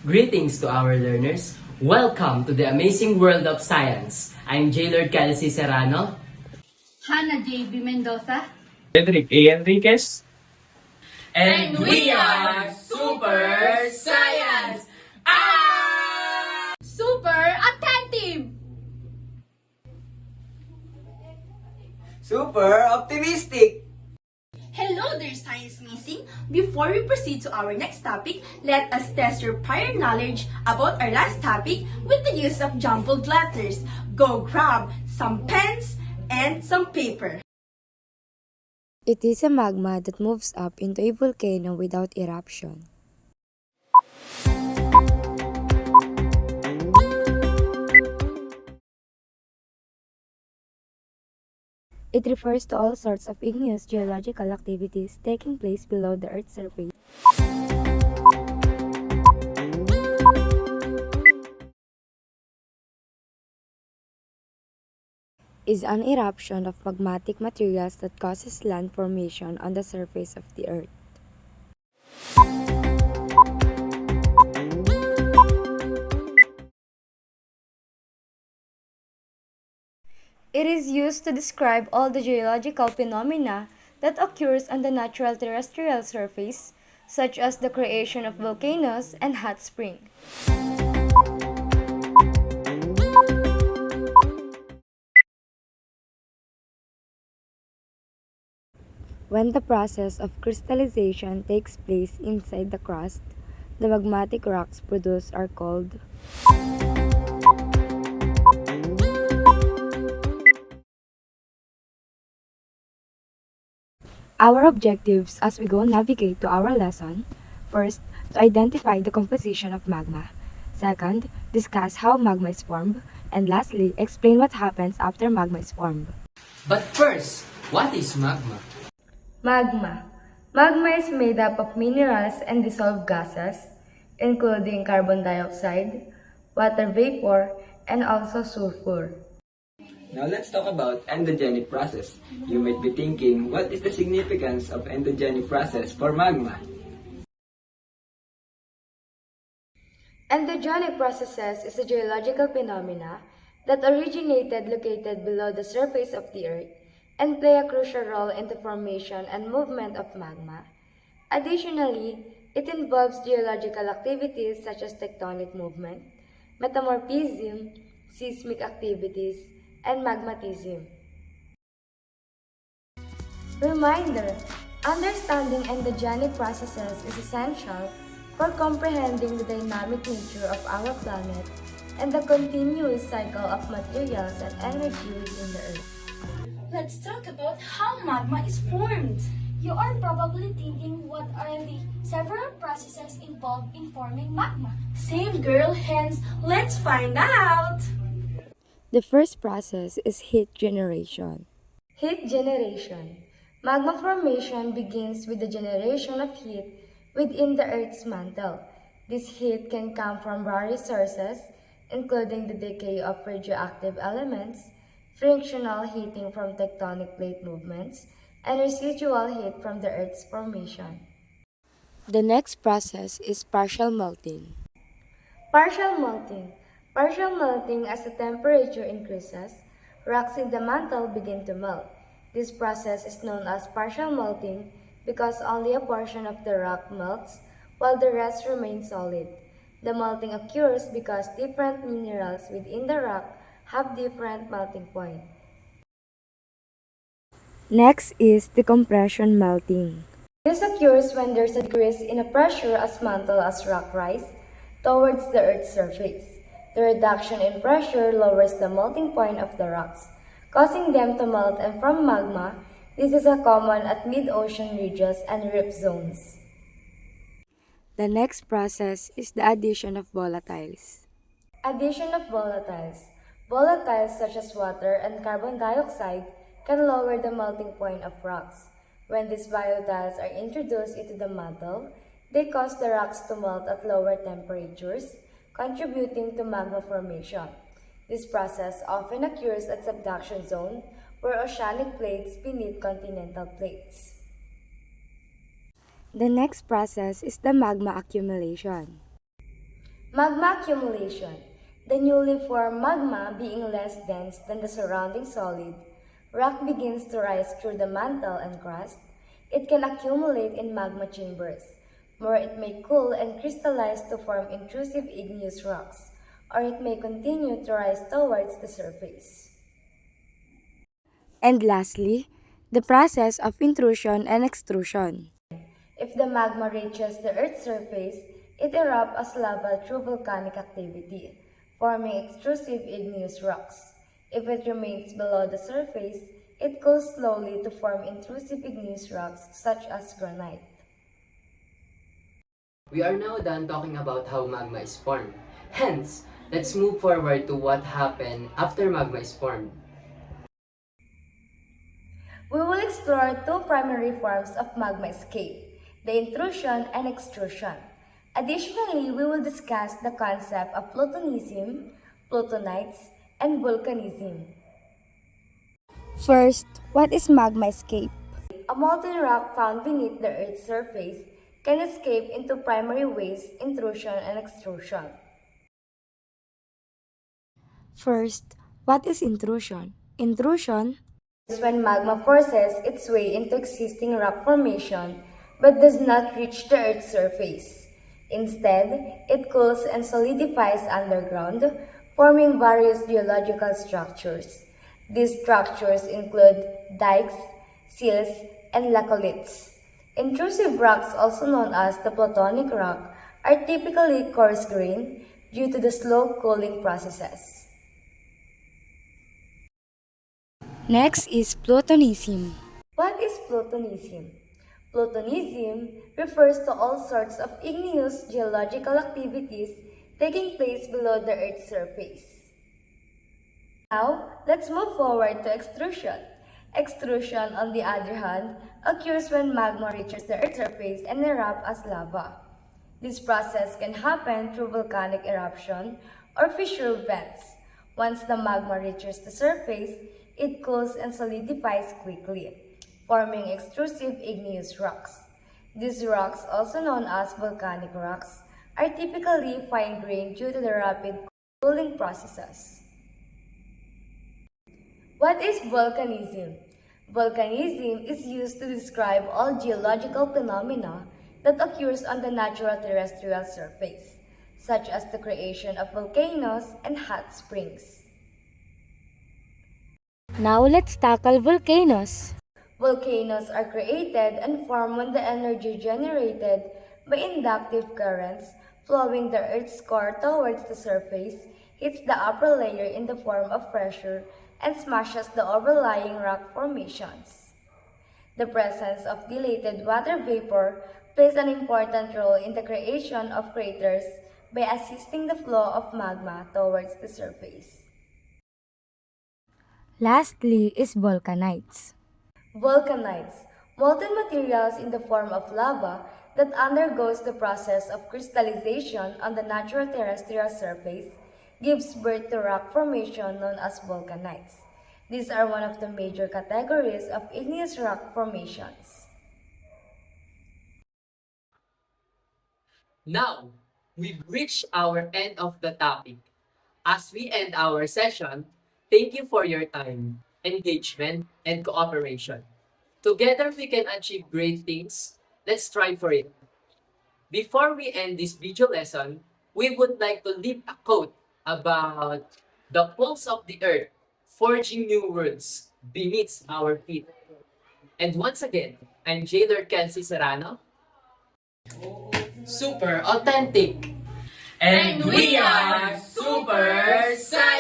Greetings to our learners. Welcome to the amazing world of science. I'm J. Lord Kelsey Serrano. Hannah J.B. Mendoza. Cedric A. Enriquez. And we are Super Science! Super attentive! Super optimistic! Hello there, Science Missing! Before we proceed to our next topic, let us test your prior knowledge about our last topic with the use of jumbled letters. Go grab some pens and some paper. It is a magma that moves up into a volcano without eruption. It refers to all sorts of igneous geological activities taking place below the Earth's surface. Is an eruption of magmatic materials that causes land formation on the surface of the Earth. It is used to describe all the geological phenomena that occurs on the natural terrestrial surface, such as the creation of volcanoes and hot springs. When the process of crystallization takes place inside the crust, the magmatic rocks produced are called our objectives as we go navigate to our lesson. First, to identify the composition of magma. Second, discuss how magma is formed. And lastly, explain what happens after magma is formed. But first, what is magma? Magma. Magma is made up of minerals and dissolved gases, including carbon dioxide, water vapor, and also sulfur. Now let's talk about endogenic process. You might be thinking, what is the significance of endogenic process for magma? Endogenic processes is a geological phenomena that originated located below the surface of the Earth and play a crucial role in the formation and movement of magma. Additionally, it involves geological activities such as tectonic movement, metamorphism, seismic activities, and magmatism. Reminder: understanding endogenic processes is essential for comprehending the dynamic nature of our planet and the continuous cycle of materials and energy within the Earth. Let's talk about how magma is formed. You are probably thinking what are the several processes involved in forming magma. Same girl, hence, let's find out! The first process is heat generation. Heat generation. Magma formation begins with the generation of heat within the Earth's mantle. This heat can come from various sources, including the decay of radioactive elements, frictional heating from tectonic plate movements, and residual heat from the Earth's formation. The next process is partial melting. Partial melting. Partial melting, as the temperature increases, rocks in the mantle begin to melt. This process is known as partial melting because only a portion of the rock melts while the rest remains solid. The melting occurs because different minerals within the rock have different melting point. Next is decompression melting. This occurs when there's a decrease in a pressure as mantle as rock rise towards the Earth's surface. The reduction in pressure lowers the melting point of the rocks, causing them to melt, and from magma, this is common at mid-ocean ridges and rift zones. The next process is the addition of volatiles. Addition of volatiles. Volatiles such as water and carbon dioxide can lower the melting point of rocks. When these volatiles are introduced into the mantle, they cause the rocks to melt at lower temperatures, contributing to magma formation. This process often occurs at subduction zone, where oceanic plates beneath continental plates. The next process is the magma accumulation. Magma accumulation. The newly formed magma being less dense than the surrounding solid, rock begins to rise through the mantle and crust. It can accumulate in magma chambers, where it may cool and crystallize to form intrusive igneous rocks, or it may continue to rise towards the surface. And lastly, the process of intrusion and extrusion. If the magma reaches the Earth's surface, it erupts as lava through volcanic activity, forming extrusive igneous rocks. If it remains below the surface, it cools slowly to form intrusive igneous rocks such as granite. We are now done talking about how magma is formed. Hence, let's move forward to what happened after magma is formed. We will explore two primary forms of magma escape, the intrusion and extrusion. Additionally, we will discuss the concept of plutonism, plutonites, and volcanism. First, what is magma escape? A molten rock found beneath the Earth's surface can escape in two primary ways, intrusion and extrusion. First, what is intrusion? Intrusion is when magma forces its way into existing rock formation but does not reach the Earth's surface. Instead, it cools and solidifies underground, forming various geological structures. These structures include dikes, sills, and laccoliths. Intrusive rocks, also known as the plutonic rock, are typically coarse-grained due to the slow cooling processes. Next is plutonism. What is plutonism? Plutonism refers to all sorts of igneous geological activities taking place below the Earth's surface. Now, let's move forward to extrusion. Extrusion, on the other hand, occurs when magma reaches the Earth's surface and erupts as lava. This process can happen through volcanic eruption or fissure vents. Once the magma reaches the surface, it cools and solidifies quickly, forming extrusive igneous rocks. These rocks, also known as volcanic rocks, are typically fine-grained due to the rapid cooling processes. What is volcanism? Volcanism is used to describe all geological phenomena that occurs on the natural terrestrial surface, such as the creation of volcanoes and hot springs. Now let's tackle volcanoes. Volcanoes are created and form when the energy generated by inductive currents flowing the Earth's core towards the surface hits the upper layer in the form of pressure and smashes the overlying rock formations. The presence of dilated water vapor plays an important role in the creation of craters by assisting the flow of magma towards the surface. Lastly is volcanites. Volcanites, molten materials in the form of lava that undergoes the process of crystallization on the natural terrestrial surface, gives birth to rock formation known as volcanites. These are one of the major categories of igneous rock formations. Now, we've reached our end of the topic. As we end our session, thank you for your time, engagement, and cooperation. Together we can achieve great things. Let's strive for it. Before we end this video lesson, we would like to leave a quote about the pulse of the earth, forging new worlds beneath our feet. And once again, I'm Jailer Kelsey Serrano. Super authentic. And we are Super Science!